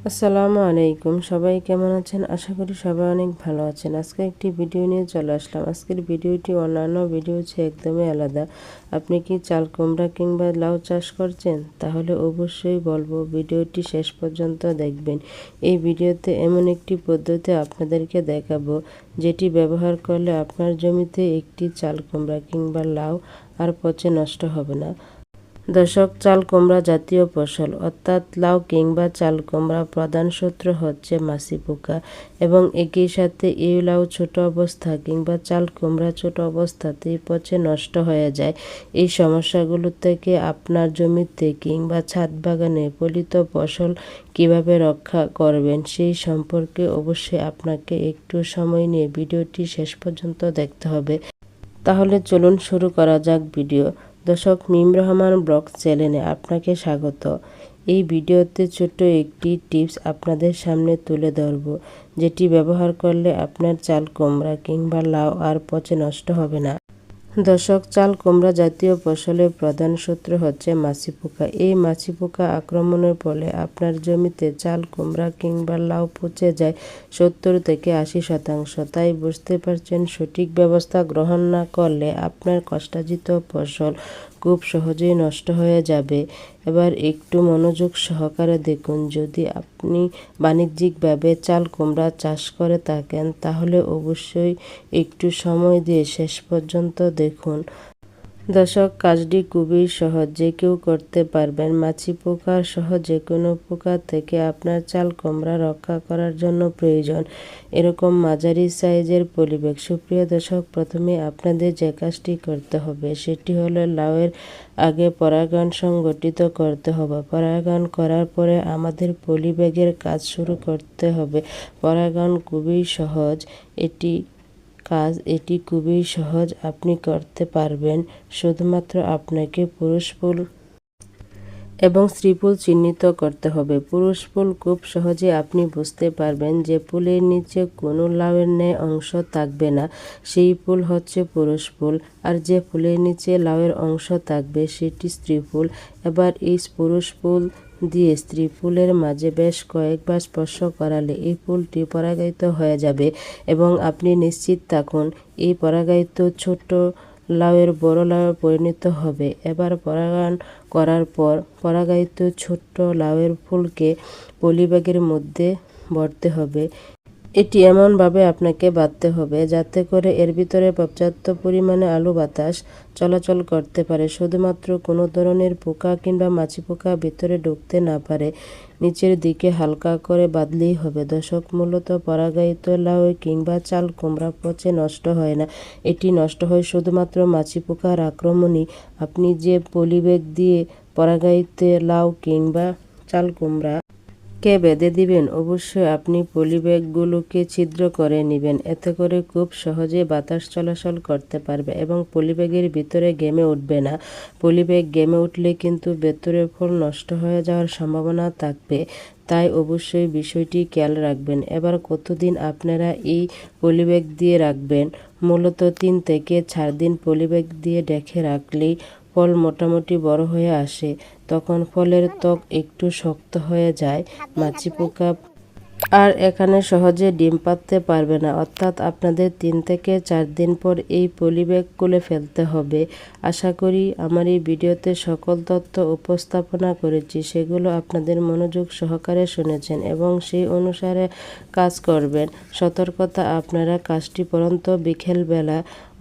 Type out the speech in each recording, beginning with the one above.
আসসালামু আলাইকুম। সবাই কেমন আছেন? আশা করি সবাই অনেক ভালো আছেন। আজকে একটি ভিডিও নিয়ে চলে আসলাম। আজকের ভিডিওটি অন্যান্য ভিডিও চেয়ে একদমই আলাদা। আপনি কি চাল কুমড়া কিংবা লাউ চাষ করছেন? তাহলে অবশ্যই বলবো ভিডিওটি শেষ পর্যন্ত দেখবেন। এই ভিডিওতে এমন একটি পদ্ধতি আপনাদেরকে দেখাবো যেটি ব্যবহার করলে আপনার জমিতে একটি চাল কুমড়া কিংবা লাউ আর পচে নষ্ট হবে না। দর্শক, চাল কুমড়া জাতীয় ফসল অর্থাৎ লাউ কিংবা চাল কুমড়া প্রধান শত্রু হচ্ছে মাছি পোকা এবং একই সাথে এই লাউ ছোট অবস্থা কিংবা চাল কুমড়া ছোট অবস্থাতেই পচে নষ্ট হয়ে যায়। এই সমস্যাগুলো থেকে আপনার জমিতে কিংবা ছাদ বাগানে ফলিত ফসল কিভাবে রক্ষা করবেন সেই সম্পর্কে অবশ্যই আপনাকে একটু সময় নিয়ে ভিডিওটি শেষ পর্যন্ত দেখতে হবে। তাহলে চলুন শুরু করা যাক ভিডিও। দর্শক, মিম রহমান ব্লগ চ্যানেলে আপনাকে স্বাগত। এই ভিডিওতে ছোট্ট একটি টিপস আপনাদের সামনে তুলে ধরব, যেটি ব্যবহার করলে আপনার চাল কুমড়া কিংবা লাউ আর পচে নষ্ট হবে না। দর্শক, চাল কুমড়া জাতীয় ফসলের প্রধান শত্রু হচ্ছে মাছি পোকা। এই মাছি পোকা আক্রমণের ফলে আপনার জমিতে চাল কুমড়া কিংবা লাউ পচে যায় 70 থেকে 80%। তাই বুঝতে পারছেন, সঠিক ব্যবস্থা গ্রহণ না করলে আপনার কষ্টার্জিত ফসল খুব সহজেই নষ্ট হয়ে যাবে। এবার একটু মনোযোগ সহকারে দেখুন। যদি আপনি বাণিজ্যিকভাবে চাল কুমড়া চাষ করে থাকেন তাহলে অবশ্যই একটু সময় দিয়ে শেষ পর্যন্ত দেখুন। দর্শক, কাজটি খুবই সহজ, যে কেউ করতে পারবেন। মাছি পোকা সহ যে কোনো পোকা থেকে আপনার চাল কুমড়া রক্ষা করার জন্য প্রয়োজন এরকম মাঝারি সাইজের পলিব্যাগ। সুপ্রিয় দর্শক, প্রথমে আপনাদের যে কাজটি করতে হবে সেটি হলো লাউয়ের আগে পরাগায়ন সংগঠিত করতে হবে। পরাগায়ন করার পরে আমাদের পলিব্যাগের কাজ শুরু করতে হবে। পরাগায়ন খুবই সহজ এটি খুবই সহজ, আপনি করতে পারবেন। শুধুমাত্র আপনাকে পুরুষ ফুল এবং স্ত্রী ফুল চিহ্নিত করতে হবে। পুরুষ ফুল খুব সহজে আপনি বুঝতে পারবেন যে ফুলের নিচে কোনো লাউয়ের ন্যায় অংশ থাকবে না, সেই ফুল হচ্ছে পুরুষ ফুল। আর যে ফুলের নিচে লাউয়ের অংশ থাকবে সেটি স্ত্রী ফুল। এবার এই পুরুষ ফুল দিয়ে স্ত্রী ফুলের মাঝে বেশ কয়েকবার স্পর্শ করালে এই ফুলটি পরাগায়িত হয়ে যাবে এবং আপনি নিশ্চিত থাকুন এই পরাগায়িত ছোট লাউয়ের বড় লাউয়ে পরিণত হবে। এবার পরাগায়ন করার পর পরাগায়িত ছোট্ট লাউয়ের ফুলকে পলিব্যাগের মধ্যে ভরতে হবে। এটি এমনভাবে আপনাকে বাঁধতে হবে যাতে করে এর ভিতরে পর্যাপ্ত পরিমাণে আলো বাতাস চলাচল করতে পারে, শুধুমাত্র কোনো ধরনের পোকা কিংবা মাছি পোকা ভিতরে ঢুকতে না পারে। নিচের দিকে হালকা করে বাঁধলেই হবে। দর্শক, মূলত পরাগায়িত লাউ কিংবা চাল কুমড়া পচে নষ্ট হয় না, এটি নষ্ট হয় শুধুমাত্র মাছি পোকার আক্রমণই। আপনি যে পলিব্যাগ দিয়ে পরাগায়িত লাউ কিংবা চাল কুমড়া কে বেঁধে দিবেন, অবশ্যই আপনি পলিব্যাগগুলোকে ছিদ্র করে নেবেন। এতে করে খুব সহজে বাতাস চলাচল করতে পারবে এবং পলিব্যাগের ভিতরে ঘেমে উঠবে না। পলিব্যাগ ঘেমে উঠলে কিন্তু ভেতরের ফল নষ্ট হয়ে যাওয়ার সম্ভাবনা থাকবে, তাই অবশ্যই বিষয়টি খেয়াল রাখবেন। এবার কতদিন আপনারা এই পলিব্যাগ দিয়ে রাখবেন? মূলত 3 থেকে 4 দিন পলিব্যাগ দিয়ে ঢেকে রাখলেই ফল মোটামুটি বড় হয়ে আসে। তখন ফলের ত্বক একটু শক্ত হয়ে যায়, মাছি পোকা আর এখানে সহজে ডিম পাড়তে পারবে না। অর্থাৎ আপনাদের 3 থেকে 4 দিন পর এই পলিব্যাগ খুলে ফেলতে হবে। আশা করি আমার এই ভিডিওতে সকল তথ্য উপস্থাপনা করেছি সেগুলো আপনাদের মনোযোগ সহকারে শুনেছেন এবং সেই অনুসারে কাজ করবেন। সতর্কতা, আপনারা কাজটি পরন্ত বিকেলবেলা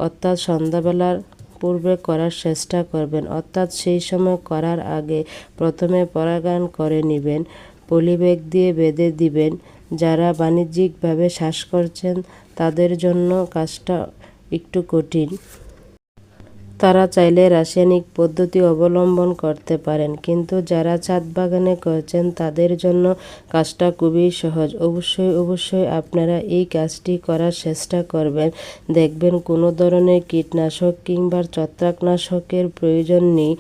অর্থাৎ সন্ধ্যাবেলার পূর্বে করার চেষ্টা করবেন, অর্থাৎ সেই সময় করার আগে প্রথমে পরাগায়ন করে নেবেন, পলিব্যাগ দিয়ে বেঁধে দিবেন। যারা বাণিজ্যিকভাবে চাষ করছেন তাদের জন্য কাজটা একটু কঠিন, তারা চাইলে রাসায়নিক পদ্ধতি অবলম্বন করতে পারেন, কিন্তু যারা ছাদ বাগানে করছেন তাদের জন্য কাজটা খুবই সহজ। অবশ্যই আপনারা এই কাজটি করার চেষ্টা করবেন। দেখবেন কোনো ধরনের কীটনাশক কিংবা ছত্রাকনাশকের প্রয়োজন নেই।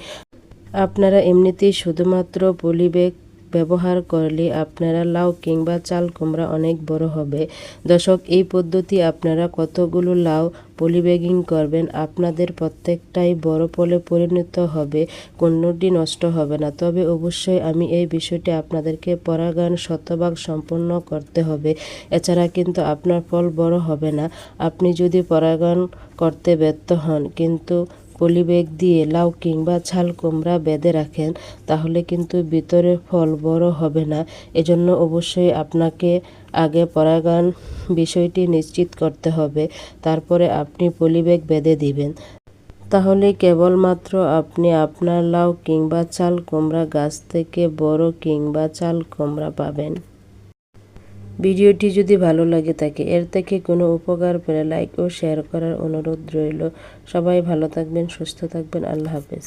আপনারা এমনিতেই শুধুমাত্র পলিব্যাগ ব্যবহার করলে আপনারা লাউ কিংবা চাল কুমড়া অনেক বড় হবে। দর্শক, এই পদ্ধতি আপনারা কতগুলো লাউ পলিব্যাগিং করবেন, আপনাদের প্রত্যেকটাই বড় ফলে পরিণত হবে, কোনোটি নষ্ট হবে না। তবে অবশ্যই আমি এই বিষয়টি আপনাদেরকে পরাগায়ন শতভাগ সম্পন্ন করতে হবে, এছাড়া কিন্তু আপনার ফল বড় হবে না। আপনি যদি পরাগায়ন করতে ব্যর্থ হন কিন্তু পলিব্যাগ দিয়ে লাউ কিংবা ছাল কুমড়া বেঁধে রাখেন, তাহলে কিন্তু ভিতরে ফল বড় হবে না। এজন্য অবশ্যই আপনাকে আগে পরাগায়ন বিষয়টি নিশ্চিত করতে হবে, তারপরে আপনি পলিব্যাগ বেঁধে দিবেন। তাহলে কেবলমাত্র আপনি আপনার লাউ কিংবা চাল কুমড়া গাছ থেকে বড় কিংবা চাল কুমড়া পাবেন। ভিডিওটি যদি ভালো লাগে থাকে, এর থেকে কোনো উপকার পেলে লাইক ও শেয়ার করার অনুরোধ রইল। সবাই ভালো থাকবেন, সুস্থ থাকবেন। আল্লাহ হাফেজ।